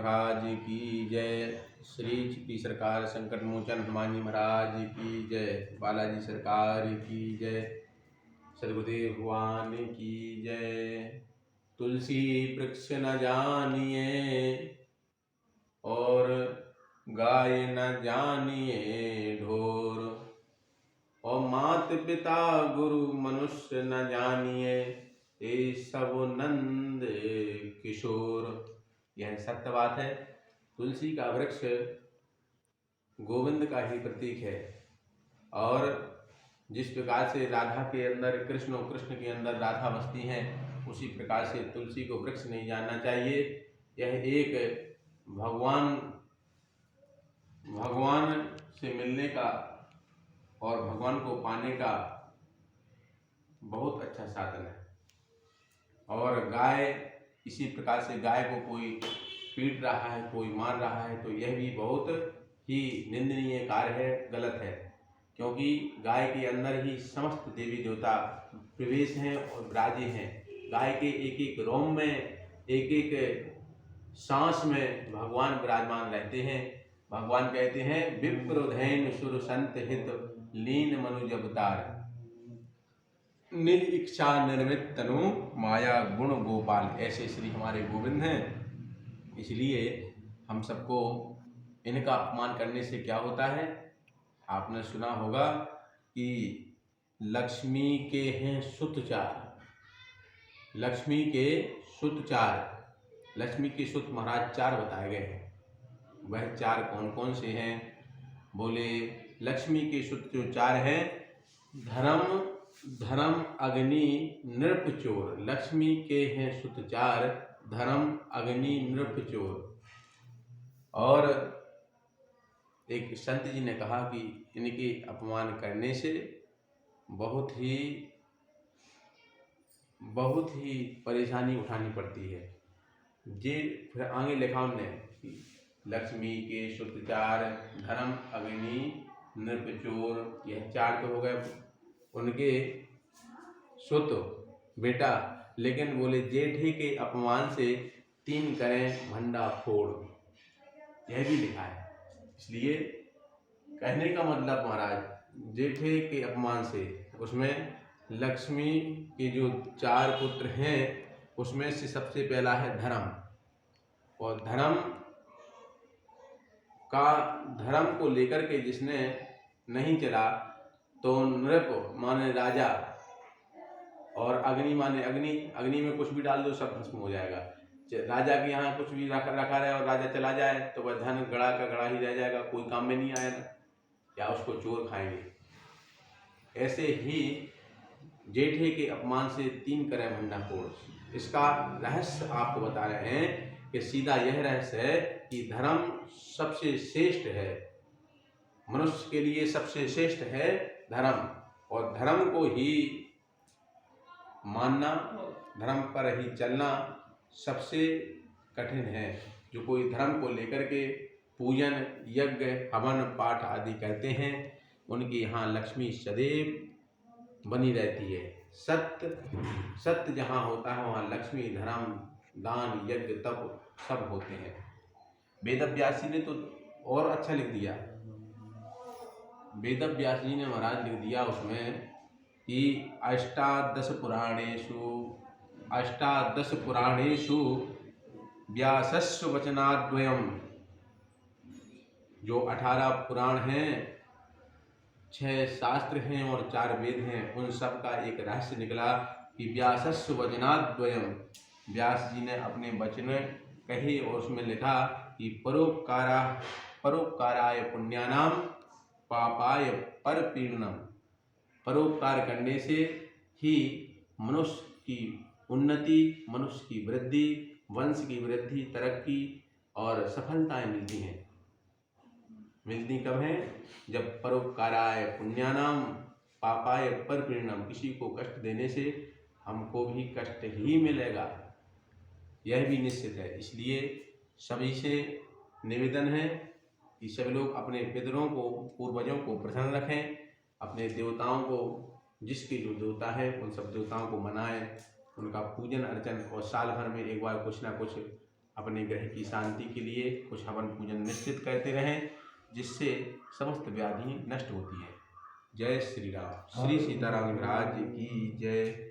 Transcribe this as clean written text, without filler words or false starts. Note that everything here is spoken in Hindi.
महाराज की जय। श्री चिपी सरकार संकट मोचन हनुमान जी महाराज की जय। बालाजी सरकार की जय। सद्गुरुदेव भगवान की जय। तुलसी वृक्ष न जानिए और गाय न जानिए ढोर, और मात पिता गुरु मनुष्य न जानिए, ये सब नंद किशोर। यह सत्य बात है। तुलसी का वृक्ष गोविंद का ही प्रतीक है, और जिस प्रकार से राधा के अंदर कृष्ण और कृष्ण के अंदर राधा बसती हैं, उसी प्रकार से तुलसी को वृक्ष नहीं जानना चाहिए। यह एक भगवान से मिलने का और भगवान को पाने का बहुत अच्छा साधन है। और गाय, इसी प्रकार से गाय को कोई पीट रहा है, कोई मार रहा है, तो यह भी बहुत ही निंदनीय कार्य है, गलत है। क्योंकि गाय के अंदर ही समस्त देवी देवता प्रवेश हैं और विराजे हैं। गाय के एक एक रोम में, एक एक सांस में भगवान विराजमान रहते हैं। भगवान कहते हैं विप्रोधैन सुर संत हित लीन मनुज अवतार, निज इच्छा निर्मित तनु माया गुण गोपाल। ऐसे श्री हमारे गोविंद हैं। इसलिए हम सबको इनका अपमान करने से क्या होता है। आपने सुना होगा कि लक्ष्मी के हैं सुत चार, लक्ष्मी के सुत चार। लक्ष्मी के सुत महाराज चार बताए गए हैं। वह चार कौन कौन से हैं? बोले लक्ष्मी के सुत जो चार हैं, धर्म अग्नि नृप चोर। लक्ष्मी के हैं सुत चार, धर्म अग्नि नृप चोर। और एक संत जी ने कहा कि इनके अपमान करने से बहुत ही परेशानी उठानी पड़ती है। जे फिर आगे लिखा उनने कि लक्ष्मी के सुत चार, धर्म अग्नि नृप चोर। यह चार तो हो गए उनके सुत बेटा, लेकिन बोले जेठे के अपमान से तीन करें भंडा फोड़। यह भी लिखा है। इसलिए कहने का मतलब महाराज, जेठे के अपमान से, उसमें लक्ष्मी के जो चार पुत्र हैं उसमें से सबसे पहला है धर्म। और धर्म को लेकर के जिसने नहीं चला, तो नृप माने राजा, और अग्नि माने अग्नि में कुछ भी डाल दो सब भस्म हो जाएगा। राजा के यहाँ कुछ भी रखा रहे और राजा चला जाए तो वह धन गड़ा का गड़ा ही रह जाएगा, कोई काम में नहीं आएगा, या उसको चोर खाएंगे। ऐसे ही जेठे के अपमान से तीन करें भंडा फोड़। इसका रहस्य आपको बता रहे हैं कि सीधा यह रहस्य है कि धर्म सबसे श्रेष्ठ है, मनुष्य के लिए सबसे श्रेष्ठ है धर्म। और धर्म को ही मानना, धर्म पर ही चलना सबसे कठिन है। जो कोई धर्म को लेकर के पूजन यज्ञ हवन पाठ आदि करते हैं, उनके यहाँ लक्ष्मी सदैव बनी रहती है। सत्य जहाँ होता है वहाँ लक्ष्मी, धर्म, दान, यज्ञ, तप सब होते हैं। वेदव्यास जी ने तो और अच्छा लिख दिया। वेदव्यास जी ने महाराज लिख दिया उसमें कि अष्टादश पुराणेषु व्यासस्य वचनाद्वयम्। जो 18 पुराण हैं, 6 शास्त्र हैं और 4 वेद हैं, उन सब का एक रहस्य निकला कि व्यासस्य वचनाद्वयम्। व्यास जी ने अपने वचन कहे और उसमें लिखा कि परोपकाराय पुण्यानाम पापाय परपीडनम। परोपकार करने से ही मनुष्य की उन्नति, मनुष्य की वृद्धि, वंश की वृद्धि, तरक्की और सफलताएं मिलती हैं। मिलती कब है? जब परोपकाराय पुण्यानाम पापाय परपीडनम। किसी को कष्ट देने से हमको भी कष्ट ही मिलेगा, यह भी निश्चित है। इसलिए सभी से निवेदन है कि सभी लोग अपने पितरों को, पूर्वजों को प्रसन्न रखें, अपने देवताओं को, जिसके जो देवता है उन सब देवताओं को मनाएं, उनका पूजन अर्चन, और साल भर में एक बार कुछ ना कुछ अपने ग्रह की शांति के लिए कुछ हवन पूजन निश्चित करते रहें, जिससे समस्त व्याधि नष्ट होती है। जय श्री राम। श्री सीताराम महाराज की जय।